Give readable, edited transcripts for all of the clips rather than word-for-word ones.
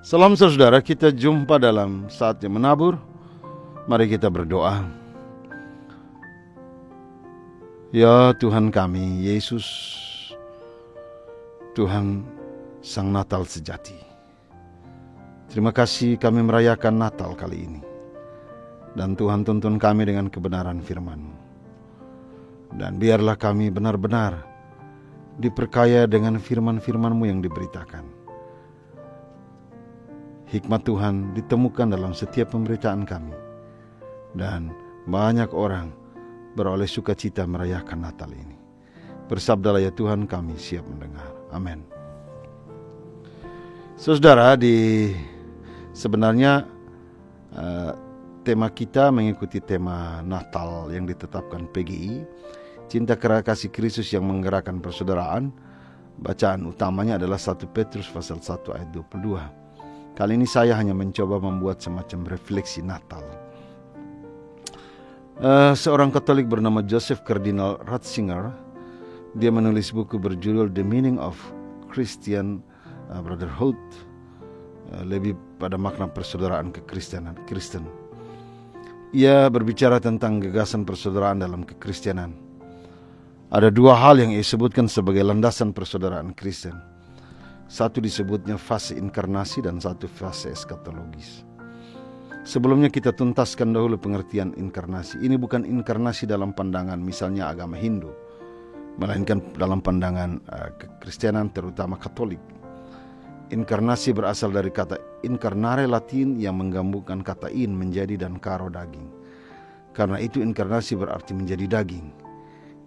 Salam saudara, kita jumpa dalam saatnya menabur. Mari kita berdoa. Ya Tuhan kami, Yesus, Tuhan Sang Natal sejati. Terima kasih kami merayakan Natal kali ini. Dan Tuhan tuntun kami dengan kebenaran firman-Mu. Dan biarlah kami benar-benar diperkaya dengan firman-firman-Mu yang diberitakan. Hikmat Tuhan ditemukan dalam setiap pemberitaan kami. Dan banyak orang beroleh sukacita merayakan Natal ini. Bersabdalah ya Tuhan, kami siap mendengar. Amin. Saudara, sebenarnya tema kita mengikuti tema Natal yang ditetapkan PGI, Cinta Kasih Kristus yang menggerakkan persaudaraan. Bacaan utamanya adalah 1 Petrus pasal 1 ayat 22. Kali ini saya hanya mencoba membuat semacam refleksi Natal. Seorang Katolik bernama Joseph Cardinal Ratzinger, dia menulis buku berjudul The Meaning of Christian Brotherhood, lebih pada makna persaudaraan Kristen. Ia berbicara tentang gagasan persaudaraan dalam kekristenan. Ada dua hal yang ia sebutkan sebagai landasan persaudaraan Kristen. Satu disebutnya fase inkarnasi dan satu fase eskatologis. Sebelumnya kita tuntaskan dahulu pengertian inkarnasi. Ini bukan inkarnasi dalam pandangan misalnya agama Hindu, melainkan dalam pandangan kekristenan terutama Katolik. Inkarnasi berasal dari kata incarnare Latin yang menggabungkan kata in menjadi dan karo daging. Karena itu inkarnasi berarti menjadi daging.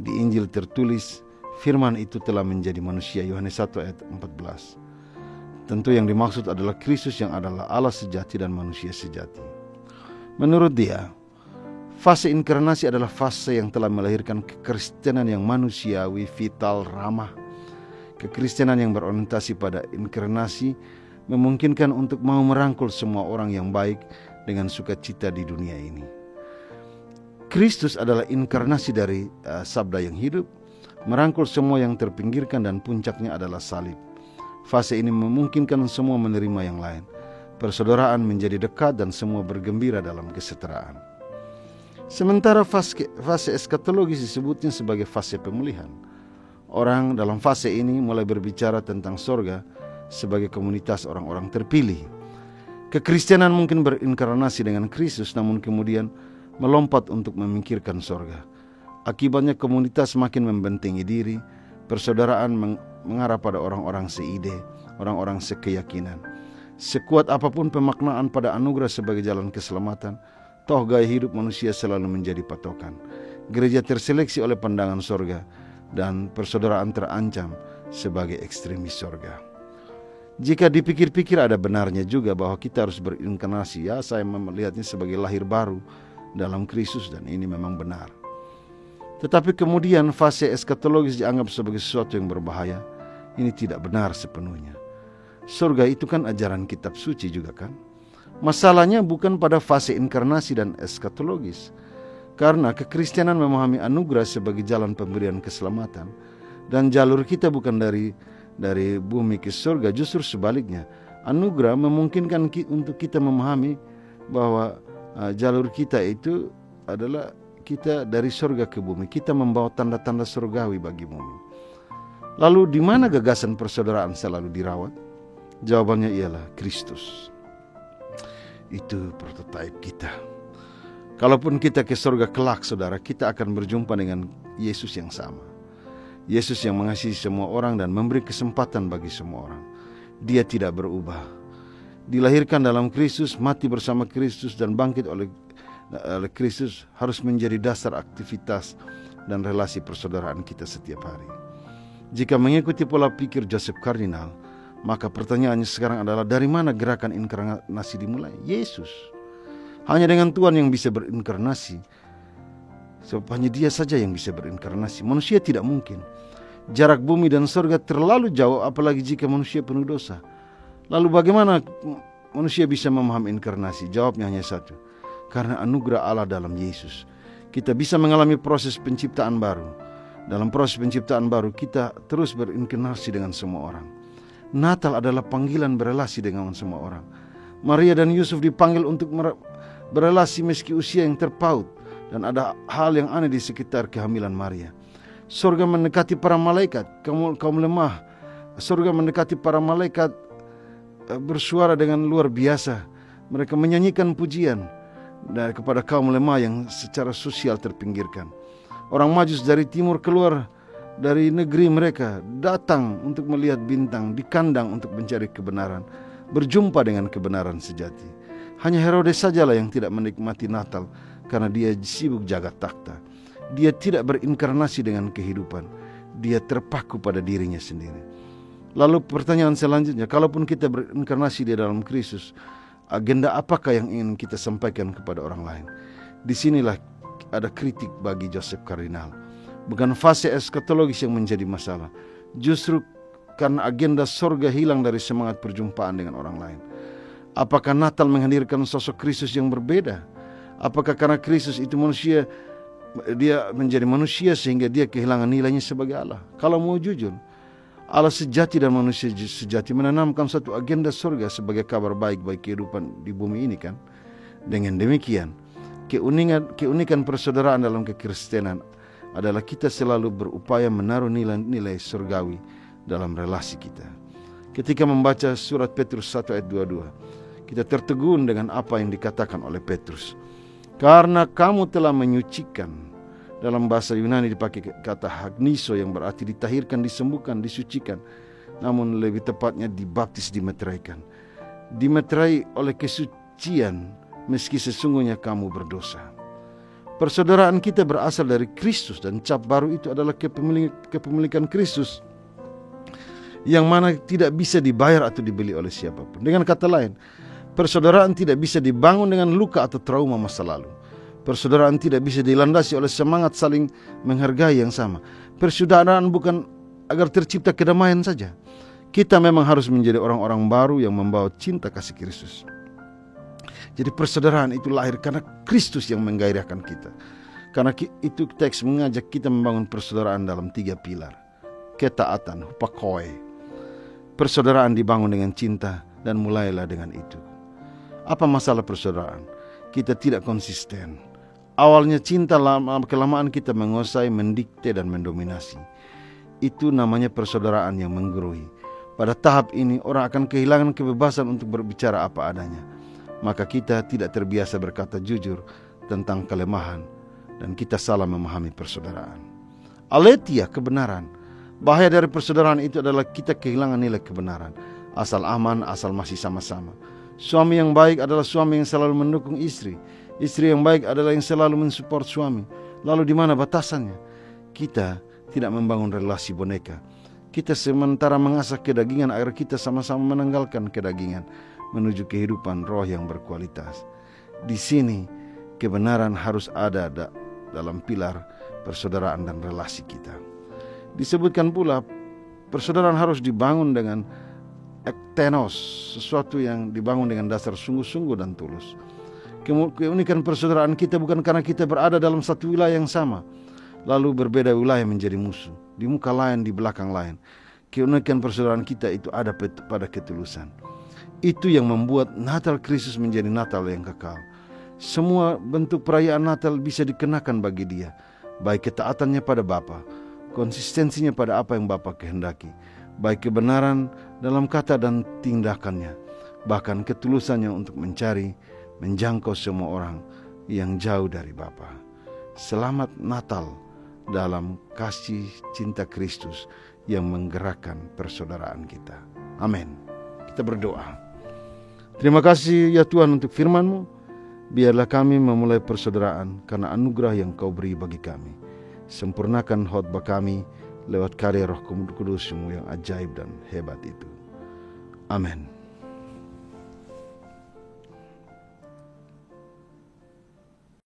Di Injil tertulis firman itu telah menjadi manusia, Yohanes 1 ayat 14. Tentu yang dimaksud adalah Kristus yang adalah Allah sejati dan manusia sejati. Menurut dia, fase inkarnasi adalah fase yang telah melahirkan kekristenan yang manusiawi, vital, ramah. Kekristenan yang berorientasi pada inkarnasi memungkinkan untuk mau merangkul semua orang yang baik dengan sukacita di dunia ini. Kristus adalah inkarnasi dari sabda yang hidup, merangkul semua yang terpinggirkan dan puncaknya adalah salib. Fase ini memungkinkan semua menerima yang lain. Persaudaraan menjadi dekat dan semua bergembira dalam kesetaraan. Sementara fase eskatologis disebutnya sebagai fase pemulihan. Orang dalam fase ini mulai berbicara tentang sorga sebagai komunitas orang-orang terpilih. Kekristenan mungkin berinkarnasi dengan Kristus namun kemudian melompat untuk memikirkan sorga. Akibatnya komunitas semakin membentengi diri, persaudaraan mengarah pada orang-orang seide, orang-orang sekeyakinan. Sekuat apapun pemaknaan pada anugerah sebagai jalan keselamatan, toh gaya hidup manusia selalu menjadi patokan. Gereja terseleksi oleh pandangan sorga, dan persaudaraan terancam sebagai ekstremis sorga. Jika dipikir-pikir ada benarnya juga bahwa kita harus berinkarnasi, ya saya melihatnya sebagai lahir baru dalam Kristus dan ini memang benar. Tetapi kemudian fase eskatologis dianggap sebagai sesuatu yang berbahaya. Ini tidak benar sepenuhnya. Surga itu kan ajaran kitab suci juga kan. Masalahnya bukan pada fase inkarnasi dan eskatologis. Karena kekristenan memahami anugerah sebagai jalan pemberian keselamatan. Dan jalur kita bukan dari bumi ke surga, justru sebaliknya. Anugerah memungkinkan untuk kita memahami bahwa jalur kita itu adalah kita dari surga ke bumi. Kita membawa tanda-tanda surgawi bagi bumi. Lalu di mana gagasan persaudaraan selalu dirawat? Jawabannya ialah Kristus. Itu prototipe kita. Kalaupun kita ke surga kelak, saudara, kita akan berjumpa dengan Yesus yang sama. Yesus yang mengasihi semua orang dan memberi kesempatan bagi semua orang. Dia tidak berubah. Dilahirkan dalam Kristus, mati bersama Kristus dan bangkit oleh Kristus harus menjadi dasar aktivitas dan relasi persaudaraan kita setiap hari. Jika mengikuti pola pikir Joseph Cardinal, maka pertanyaannya sekarang adalah dari mana gerakan inkarnasi dimulai? Yesus. Hanya dengan Tuhan yang bisa berinkarnasi. Sebab hanya Dia saja yang bisa berinkarnasi. Manusia tidak mungkin. Jarak bumi dan surga terlalu jauh, apalagi jika manusia penuh dosa. Lalu bagaimana manusia bisa memahami inkarnasi? Jawabnya hanya satu. Karena anugerah Allah dalam Yesus, kita bisa mengalami proses penciptaan baru. Dalam proses penciptaan baru, kita terus berinkarnasi dengan semua orang. Natal adalah panggilan berelasi dengan semua orang. Maria dan Yusuf dipanggil untuk berelasi meski usia yang terpaut, dan ada hal yang aneh di sekitar kehamilan Maria. Surga mendekati para malaikat, kaum lemah. Surga mendekati para malaikat bersuara dengan luar biasa. Mereka menyanyikan pujian kepada kaum lemah yang secara sosial terpinggirkan. Orang Majus dari timur keluar dari negeri mereka, datang untuk melihat bintang, di kandang untuk mencari kebenaran, berjumpa dengan kebenaran sejati. Hanya Herodes sajalah yang tidak menikmati Natal karena dia sibuk jaga takhta. Dia tidak berinkarnasi dengan kehidupan. Dia terpaku pada dirinya sendiri. Lalu pertanyaan selanjutnya, kalaupun kita berinkarnasi di dalam Kristus, agenda apakah yang ingin kita sampaikan kepada orang lain? Disinilah ada kritik bagi Joseph Kardinal. Bukan fase eskatologis yang menjadi masalah, justru karena agenda surga hilang dari semangat perjumpaan dengan orang lain. Apakah Natal menghadirkan sosok Kristus yang berbeda? Apakah karena Kristus itu manusia, dia menjadi manusia sehingga dia kehilangan nilainya sebagai Allah? Kalau mau jujur, Allah sejati dan manusia sejati menanamkan satu agenda surga sebagai kabar baik bagi kehidupan di bumi ini kan. Dengan demikian, keunikan persaudaraan dalam kekristenan adalah kita selalu berupaya menaruh nilai-nilai surgawi dalam relasi kita. Ketika membaca surat Petrus 1 ayat 22, kita tertegun dengan apa yang dikatakan oleh Petrus. Karena kamu telah menyucikan, dalam bahasa Yunani dipakai kata hagniso yang berarti ditahirkan, disembuhkan, disucikan. Namun lebih tepatnya dibaptis, dimeteraikan. Dimeterai oleh kesucian meski sesungguhnya kamu berdosa. Persaudaraan kita berasal dari Kristus dan cap baru itu adalah kepemilikan Kristus yang mana tidak bisa dibayar atau dibeli oleh siapapun. Dengan kata lain, persaudaraan tidak bisa dibangun dengan luka atau trauma masa lalu. Persaudaraan tidak bisa dilandasi oleh semangat saling menghargai yang sama. Persaudaraan bukan agar tercipta kedamaian saja. Kita memang harus menjadi orang-orang baru yang membawa cinta kasih Kristus. Jadi persaudaraan itu lahir karena Kristus yang menggairahkan kita. Karena itu teks mengajak kita membangun persaudaraan dalam 3 pilar. Ketaatan, hupakoe. Persaudaraan dibangun dengan cinta dan mulailah dengan itu. Apa masalah persaudaraan? Kita tidak konsisten. Awalnya cinta, kelamaan kita menguasai, mendikte dan mendominasi. Itu namanya persaudaraan yang menggerui. Pada tahap ini orang akan kehilangan kebebasan untuk berbicara apa adanya. Maka kita tidak terbiasa berkata jujur tentang kelemahan dan kita salah memahami persaudaraan. Aletheia, kebenaran. Bahaya dari persaudaraan itu adalah kita kehilangan nilai kebenaran. Asal aman, asal masih sama-sama. Suami yang baik adalah suami yang selalu mendukung istri. Istri yang baik adalah yang selalu mensupport suami. Lalu di mana batasannya? Kita tidak membangun relasi boneka. Kita sementara mengasah kedagingan agar kita sama-sama menanggalkan kedagingan menuju kehidupan roh yang berkualitas. Di sini kebenaran harus ada dalam pilar persaudaraan dan relasi kita. Disebutkan pula persaudaraan harus dibangun dengan ektenos, sesuatu yang dibangun dengan dasar sungguh-sungguh dan tulus. Keunikan persaudaraan kita bukan karena kita berada dalam satu wilayah yang sama, lalu berbeda wilayah menjadi musuh, di muka lain, di belakang lain. Keunikan persaudaraan kita itu ada pada ketulusan. Itu yang membuat Natal Kristus menjadi Natal yang kekal. Semua bentuk perayaan Natal bisa dikenakan bagi dia, baik ketaatannya pada Bapa, konsistensinya pada apa yang Bapa kehendaki, baik kebenaran dalam kata dan tindakannya, bahkan ketulusannya untuk mencari, menjangkau semua orang yang jauh dari Bapa. Selamat Natal dalam kasih cinta Kristus yang menggerakkan persaudaraan kita. Amin. Kita berdoa. Terima kasih ya Tuhan untuk firman-Mu. Biarlah kami memulai persaudaraan karena anugerah yang Kau beri bagi kami. Sempurnakan khotbah kami lewat karya Roh Kudus-Mu yang ajaib dan hebat itu. Amin.